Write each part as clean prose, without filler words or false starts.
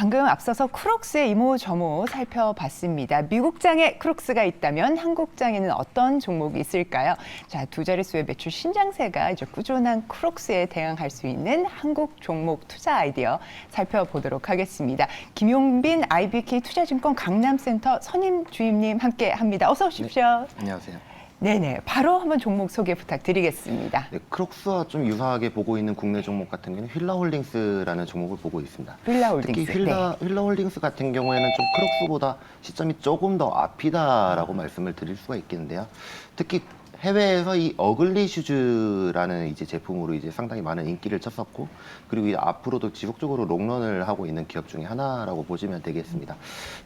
방금 앞서서 크록스의 이모저모 살펴봤습니다. 미국장에 크록스가 있다면 한국장에는 어떤 종목이 있을까요? 자, 두 자릿수의 매출 신장세가 이제 꾸준한 크록스에 대응할 수 있는 한국 종목 투자 아이디어 살펴보도록 하겠습니다. 김용빈 IBK 투자증권 강남센터 선임 주임님 함께합니다. 어서 오십시오. 네, 안녕하세요. 네네, 바로 한번 종목 소개 부탁드리겠습니다. 네, 크록스와 좀 유사하게 보고 있는 국내 종목 같은 경우는 휠라홀딩스라는 종목을 보고 있습니다. 휠라홀딩스. 특히 휠라홀딩스 같은 경우에는 좀 크록스보다 시점이 조금 더 앞이다라고 말씀을 드릴 수가 있겠는데요. 특히 해외에서 이 어글리 슈즈라는 이제 제품으로 이제 상당히 많은 인기를 쳤었고, 그리고 이제 앞으로도 지속적으로 롱런을 하고 있는 기업 중에 하나라고 보시면 되겠습니다.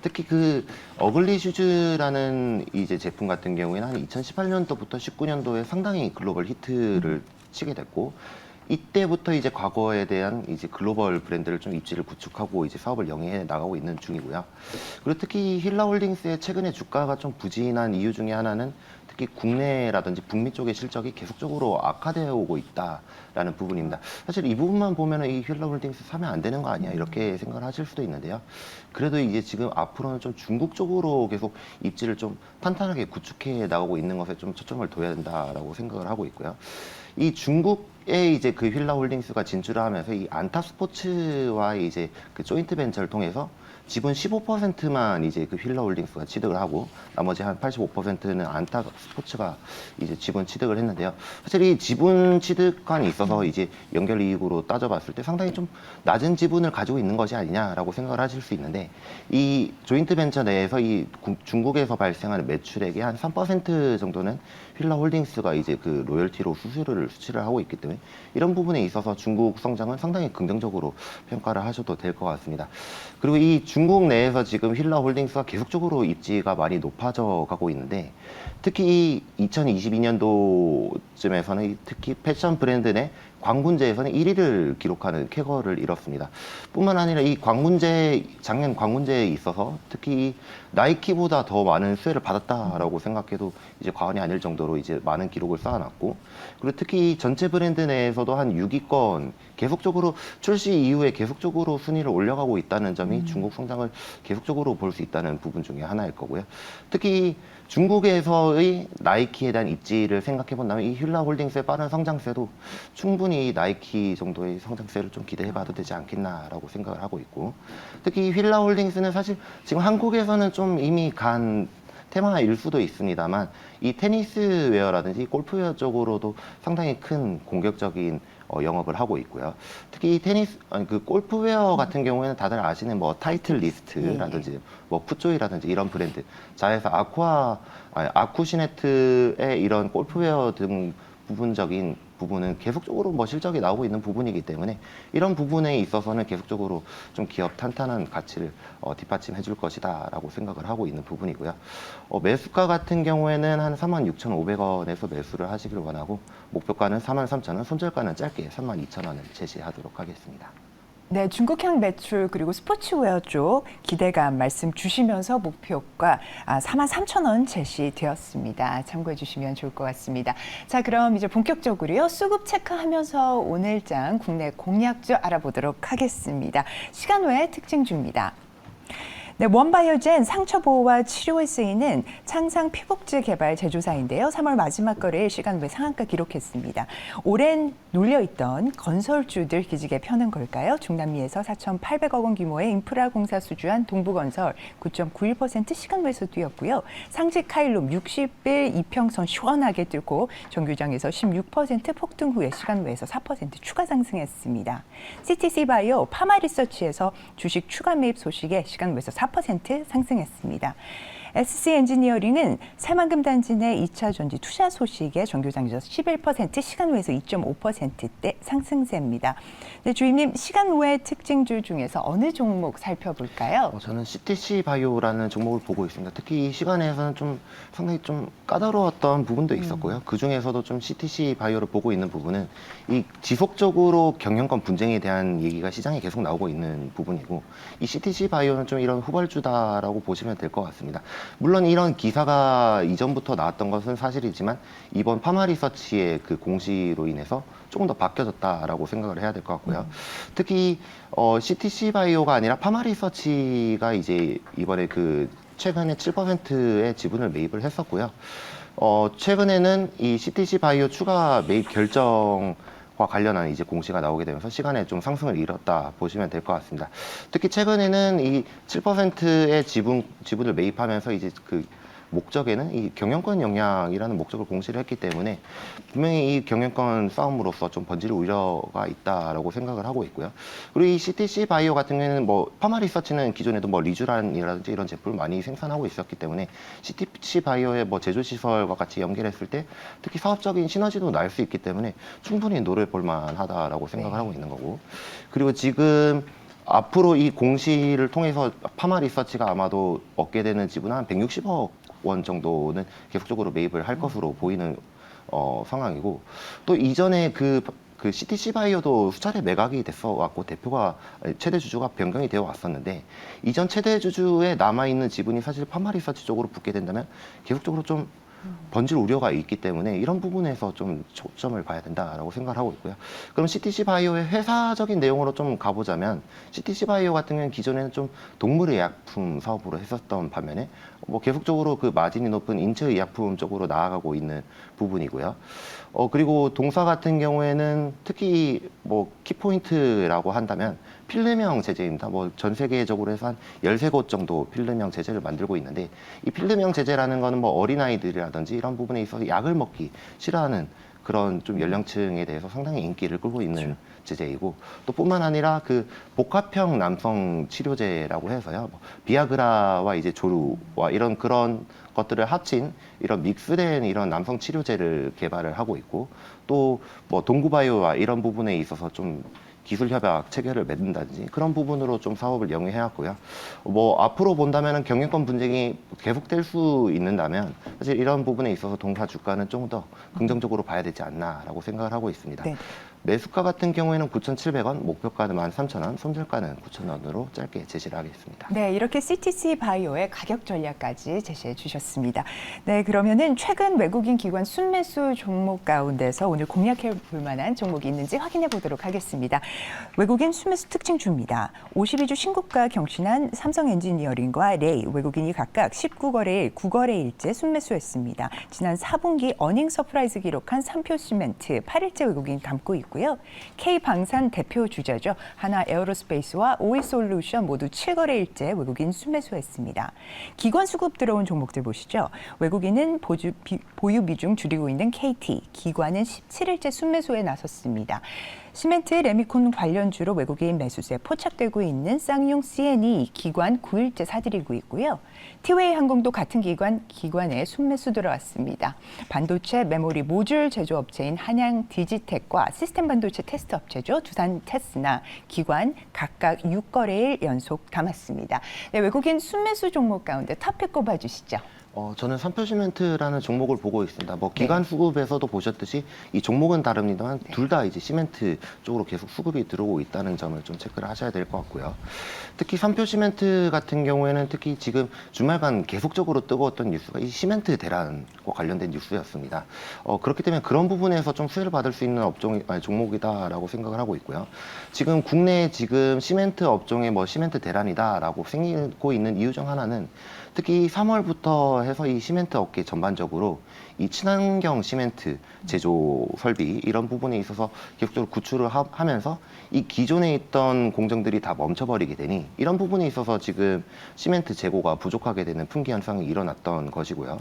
특히 그 어글리 슈즈라는 이제 제품 같은 경우에는 한 2018년도부터 19년도에 상당히 글로벌 히트를 치게 됐고, 이때부터 이제 과거에 대한 이제 글로벌 브랜드를 좀 입지를 구축하고 이제 사업을 영위해 나가고 있는 중이고요. 그리고 특히 힐라홀딩스의 최근에 주가가 좀 부진한 이유 중에 하나는 특히 국내라든지 북미 쪽의 실적이 계속적으로 악화되어 오고 있다라는 부분입니다. 사실 이 부분만 보면은 이 힐라홀딩스 사면 안 되는 거 아니야 이렇게 생각을 하실 수도 있는데요. 그래도 이제 지금 앞으로는 좀 중국 쪽으로 계속 입지를 좀 탄탄하게 구축해 나가고 있는 것에 좀 초점을 둬야 된다라고 생각을 하고 있고요. 이 중국에 이제 그 휠라홀딩스가 진출을 하면서 이 안타스포츠와 이제 그 조인트 벤처를 통해서 지분 15%만 이제 그 휠라홀딩스가 취득을 하고 나머지 한 85%는 안타스포츠가 이제 지분 취득을 했는데요. 사실 이 지분 취득관이 있어서 이제 연결 이익으로 따져봤을 때 상당히 좀 낮은 지분을 가지고 있는 것이 아니냐라고 생각을 하실 수 있는데, 이 조인트 벤처 내에서 이 중국에서 발생하는 매출액의 한 3% 정도는 휠라홀딩스가 이제 그 로열티로 수수료를 하고 있기 때문에 이런 부분에 있어서 중국 성장은 상당히 긍정적으로 평가를 하셔도 될 것 같습니다. 그리고 이 중국 내에서 지금 휠라홀딩스가 계속적으로 입지가 많이 높아져 가고 있는데, 특히 2022년도쯤에서는 특히 패션 브랜드 내 광군제에서는 1위를 기록하는 쾌거를 이뤘습니다. 뿐만 아니라 이 작년 광군제에 있어서 특히 나이키보다 더 많은 수혜를 받았다라고 생각해도 이제 과언이 아닐 정도로 이제 많은 기록을 쌓아놨고, 그리고 특히 전체 브랜드 내에서도 한 6위권 계속적으로 출시 이후에 계속적으로 순위를 올려가고 있다는 점이 중국 성장을 계속적으로 볼 수 있다는 부분 중에 하나일 거고요. 특히 중국에서의 나이키에 대한 입지를 생각해 본다면 이 휠라홀딩스의 빠른 성장세도 충분히 나이키 정도의 성장세를 좀 기대해 봐도 되지 않겠나라고 생각을 하고 있고, 특히 휠라홀딩스는 사실 지금 한국에서는 좀 이미 간 테마일 수도 있습니다만 이 테니스 웨어라든지 골프웨어 쪽으로도 상당히 큰 공격적인 영업을 하고 있고요. 특히 이 그 골프웨어 같은 경우에는 다들 아시는 뭐 타이틀 리스트라든지 뭐 푸조이라든지 이런 브랜드, 자회사 아쿠시네트의 이런 골프웨어 등 부분적인 부분은 계속적으로 뭐 실적이 나오고 있는 부분이기 때문에 이런 부분에 있어서는 계속적으로 좀 기업 탄탄한 가치를 뒷받침해 줄 것이다 라고 생각을 하고 있는 부분이고요. 매수가 같은 경우에는 한 46,500원에서 매수를 하시길 원하고, 목표가는 43,000원, 손절가는 짧게 32,000원을 제시하도록 하겠습니다. 네, 중국향 매출 그리고 스포츠웨어 쪽 기대감 말씀 주시면서 목표가 43,000원 제시되었습니다. 참고해 주시면 좋을 것 같습니다. 자, 그럼 이제 본격적으로요. 수급 체크하면서 오늘장 국내 공략주 알아보도록 하겠습니다. 시간 외 특징주입니다. 네, 원바이오젠 상처 보호와 치료에 쓰이는 창상 피복제 개발 제조사인데요. 3월 마지막 거래일 시간 외 상한가 기록했습니다. 오랜 눌려있던 건설주들 기지개 펴는 걸까요? 중남미에서 4,800억 원 규모의 인프라 공사 수주한 동부건설 9.91% 시간 외에서 뛰었고요. 상지 카일룸 60일 이평선 시원하게 뚫고 정규장에서 16% 폭등 후에 시간 외에서 4% 추가 상승했습니다. CTC바이오 파마리서치에서 주식 추가 매입 소식에 시간 외에서 4% 상승했습니다. SC엔지니어링은 새만금 단지 내 2차 전지 투자 소식에 정규장에서 11% 시간 외에서 2.5%대 상승세입니다. 네, 주임님, 시간 외 특징주 중에서 어느 종목 살펴볼까요? 저는 CTC 바이오라는 종목을 보고 있습니다. 특히 이 시간에서는 좀 상당히 좀 까다로웠던 부분도 있었고요. 그 중에서도 좀 CTC 바이오를 보고 있는 부분은 이 지속적으로 경영권 분쟁에 대한 얘기가 시장에 계속 나오고 있는 부분이고, 이 CTC 바이오는 좀 이런 후발주다라고 보시면 될 것 같습니다. 물론 이런 기사가 이전부터 나왔던 것은 사실이지만 이번 파마리서치의 그 공시로 인해서 조금 더 바뀌어졌다라고 생각을 해야 될 것 같고요. 특히 CTC 바이오가 아니라 파마리서치가 이제 이번에 그 최근에 7%의 지분을 매입을 했었고요. 최근에는 이 CTC 바이오 추가 매입 결정과 관련한 이제 공시가 나오게 되면서 시간에 좀 상승을 이뤘다 보시면 될 것 같습니다. 특히 최근에는 이 7%의 지분을 매입하면서 이제 그 목적에는 이 경영권 영향이라는 목적을 공시를 했기 때문에 분명히 이 경영권 싸움으로서 좀 번질 우려가 있다라고 생각을 하고 있고요. 그리고 이 CTC 바이오 같은 경우에는 뭐 파마 리서치는 기존에도 뭐 리주란이라든지 이런 제품을 많이 생산하고 있었기 때문에 CTC 바이오의 뭐 제조 시설과 같이 연결했을 때 특히 사업적인 시너지도 날 수 있기 때문에 충분히 노려볼 만하다라고 생각을 하고 있는 거고. 그리고 지금 앞으로 이 공시를 통해서 파마 리서치가 아마도 얻게 되는 지분은 한 160억 원 정도는 계속적으로 매입을 할 것으로 보이는 상황이고, 또 이전에 그 CTC 바이오도 수차례 매각이 됐어 왔고 대표가 최대 주주가 변경이 되어 왔었는데, 이전 최대 주주에 남아 있는 지분이 사실 파마 리서치 쪽으로 붙게 된다면 계속적으로 좀 번질 우려가 있기 때문에 이런 부분에서 좀 초점을 봐야 된다라고 생각을 하고 있고요. 그럼 CTC 바이오의 회사적인 내용으로 좀 가보자면, CTC 바이오 같은 경우는 기존에는 좀 동물의약품 사업으로 했었던 반면에 뭐 계속적으로 그 마진이 높은 인체의약품 쪽으로 나아가고 있는 부분이고요. 그리고 동사 같은 경우에는 특히 뭐 키포인트라고 한다면 필름형 제재입니다. 뭐 전 세계적으로 해서 한 13곳 정도 필름형 제재를 만들고 있는데, 이 필름형 제재라는 거는 뭐 어린아이들이라든지 이런 부분에 있어서 약을 먹기 싫어하는 그런 좀 연령층에 대해서 상당히 인기를 끌고 있는 제재이고, 또 뿐만 아니라 그 복합형 남성 치료제라고 해서요, 뭐 비아그라와 이제 조루와 이런 그런 것들을 합친 이런 믹스된 이런 남성 치료제를 개발을 하고 있고, 또 뭐 동구바이오와 이런 부분에 있어서 좀 기술 협약 체결을 맺는다든지 그런 부분으로 좀 사업을 영위해왔고요. 뭐 앞으로 본다면은 경영권 분쟁이 계속될 수 있는다면 사실 이런 부분에 있어서 동사 주가는 좀 더 긍정적으로 봐야 되지 않나라고 생각을 하고 있습니다. 네. 매수가 같은 경우에는 9,700원, 목표가는 13,000원, 손절가는 9,000원으로 짧게 제시를 하겠습니다. 네, 이렇게 CTC 바이오의 가격 전략까지 제시해 주셨습니다. 네, 그러면은 최근 외국인 기관 순매수 종목 가운데서 오늘 공략해 볼 만한 종목이 있는지 확인해 보도록 하겠습니다. 외국인 순매수 특징주입니다. 52주 신고가 경신한 삼성 엔지니어링과 레이 외국인이 각각 19거래일, 9거래일째 순매수했습니다. 지난 4분기 어닝 서프라이즈 기록한 삼표 시멘트 8일째 외국인 감고 있고요. K방산 대표 주자죠. 하나 에어로스페이스와 오이솔루션 모두 7거래일째 외국인 순매수했습니다. 기관 수급 들어온 종목들 보시죠. 외국인은 보유 비중 줄이고 있는 KT, 기관은 17일째 순매수에 나섰습니다. 시멘트 레미콘 관련주로 외국인 매수세 포착되고 있는 쌍용 CNE 기관 9일째 사들이고 있고요. 티웨이 항공도 같은 기관에 순매수 들어왔습니다. 반도체 메모리 모듈 제조업체인 한양 디지텍과 시스템 반도체 테스트 업체죠. 두산 테스나 기관 각각 6거래일 연속 담았습니다. 네, 외국인 순매수 종목 가운데 탑픽 꼽아주시죠. 저는 삼표시멘트라는 종목을 보고 있습니다. 뭐 기관 수급에서도 보셨듯이 이 종목은 다릅니다만 둘 다 이제 시멘트 쪽으로 계속 수급이 들어오고 있다는 점을 좀 체크를 하셔야 될 것 같고요. 특히 삼표시멘트 같은 경우에는 특히 지금 주말간 계속적으로 뜨거웠던 뉴스가 이 시멘트 대란과 관련된 뉴스였습니다. 그렇기 때문에 그런 부분에서 좀 수혜를 받을 수 있는 종목이다라고 생각을 하고 있고요. 지금 국내에 지금 시멘트 업종에 뭐 시멘트 대란이다라고 생기고 있는 이유 중 하나는 특히 3월부터 해서 이 시멘트 업계 전반적으로 이 친환경 시멘트 제조 설비 이런 부분에 있어서 계속적으로 구출을 하면서 이 기존에 있던 공정들이 다 멈춰버리게 되니 이런 부분에 있어서 지금 시멘트 재고가 부족하게 되는 품귀 현상이 일어났던 것이고요.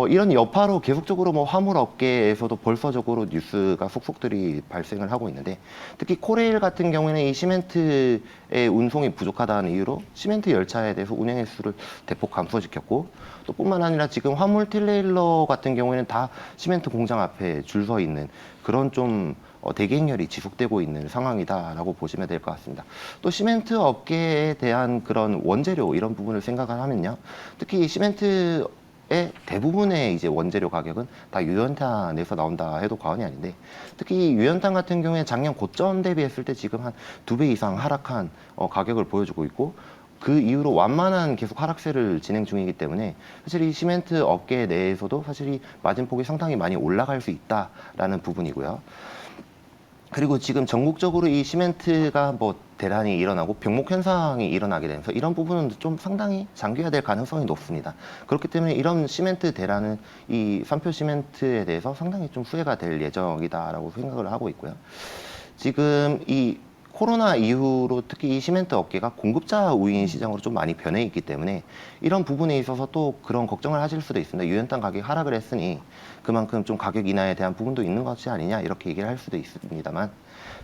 이런 여파로 계속적으로 뭐 화물 업계에서도 벌써적으로 뉴스가 속속들이 발생을 하고 있는데, 특히 코레일 같은 경우에는 이 시멘트의 운송이 부족하다는 이유로 시멘트 열차에 대해서 운행 횟수를 대폭 감소시켰고, 또 뿐만 아니라 지금 화물 틸레일러 같은 경우에는 다 시멘트 공장 앞에 줄 서 있는 그런 좀 대기행렬이 지속되고 있는 상황이다라고 보시면 될 것 같습니다. 또 시멘트 업계에 대한 그런 원재료 이런 부분을 생각을 하면요, 특히 시멘트 의 대부분의 이제 원재료 가격은 다 유연탄에서 나온다 해도 과언이 아닌데, 특히 유연탄 같은 경우에 작년 고점 대비했을 때 지금 한 2배 이상 하락한 가격을 보여주고 있고, 그 이후로 완만한 계속 하락세를 진행 중이기 때문에 사실 이 시멘트 업계 내에서도 사실 이 마진폭이 상당히 많이 올라갈 수 있다라는 부분이고요. 그리고 지금 전국적으로 이 시멘트가 뭐 대란이 일어나고 병목 현상이 일어나게 되면서 이런 부분은 좀 상당히 장기화될 가능성이 높습니다. 그렇기 때문에 이런 시멘트 대란은 이 삼표 시멘트에 대해서 상당히 좀 수혜가 될 예정이다라고 생각을 하고 있고요. 지금 이 코로나 이후로 특히 이 시멘트 업계가 공급자 우위인 시장으로 좀 많이 변해 있기 때문에 이런 부분에 있어서 또 그런 걱정을 하실 수도 있습니다. 유연탄 가격이 하락을 했으니 그만큼 좀 가격 인하에 대한 부분도 있는 것이 아니냐 이렇게 얘기를 할 수도 있습니다만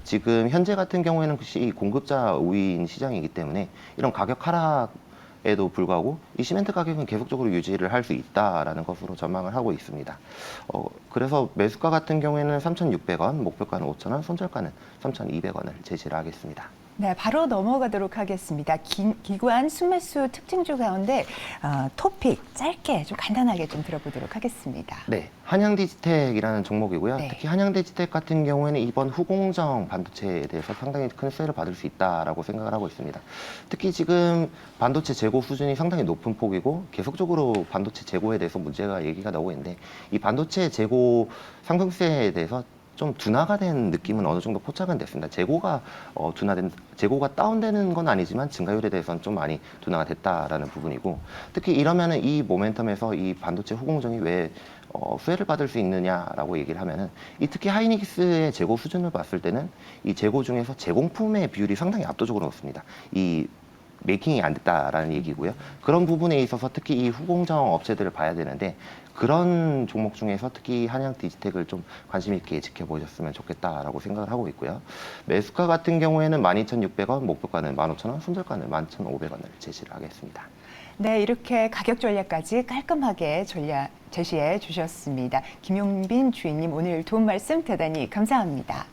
지금 현재 같은 경우에는 이 공급자 우위인 시장이기 때문에 이런 가격 하락에도 불구하고 이 시멘트 가격은 계속적으로 유지를 할 수 있다라는 것으로 전망을 하고 있습니다. 그래서 매수가 같은 경우에는 3,600원, 목표가는 5,000원, 손절가는 3,200원을 제시를 하겠습니다. 네, 바로 넘어가도록 하겠습니다. 기관 순매수 특징주 가운데 토픽 짧게 좀 간단하게 좀 들어보도록 하겠습니다. 네, 한양디지텍이라는 종목이고요. 네. 특히 한양디지텍 같은 경우에는 이번 후공정 반도체에 대해서 상당히 큰 수혜를 받을 수 있다라고 생각을 하고 있습니다. 특히 지금 반도체 재고 수준이 상당히 높은 폭이고 계속적으로 반도체 재고에 대해서 문제가 얘기가 나오고 있는데 이 반도체 재고 상승세에 대해서 좀 둔화가 된 느낌은 어느 정도 포착은 됐습니다. 재고가 다운되는 건 아니지만 증가율에 대해서는 좀 많이 둔화가 됐다라는 부분이고 특히 이러면은 이 모멘텀에서 이 반도체 후공정이 왜 수혜를 받을 수 있느냐라고 얘기를 하면은 이 특히 하이닉스의 재고 수준을 봤을 때는 이 재고 중에서 재공품의 비율이 상당히 압도적으로 높습니다. 이 메이킹이 안 됐다라는 얘기고요. 그런 부분에 있어서 특히 이 후공정 업체들을 봐야 되는데 그런 종목 중에서 특히 한양 디지텍을 좀 관심 있게 지켜보셨으면 좋겠다라고 생각을 하고 있고요. 매수가 같은 경우에는 12,600원, 목표가는 15,000원, 손절가는 11,500원을 제시를 하겠습니다. 네, 이렇게 가격 전략까지 깔끔하게 제시해 주셨습니다. 김용빈 주인님 오늘 도움 말씀 대단히 감사합니다.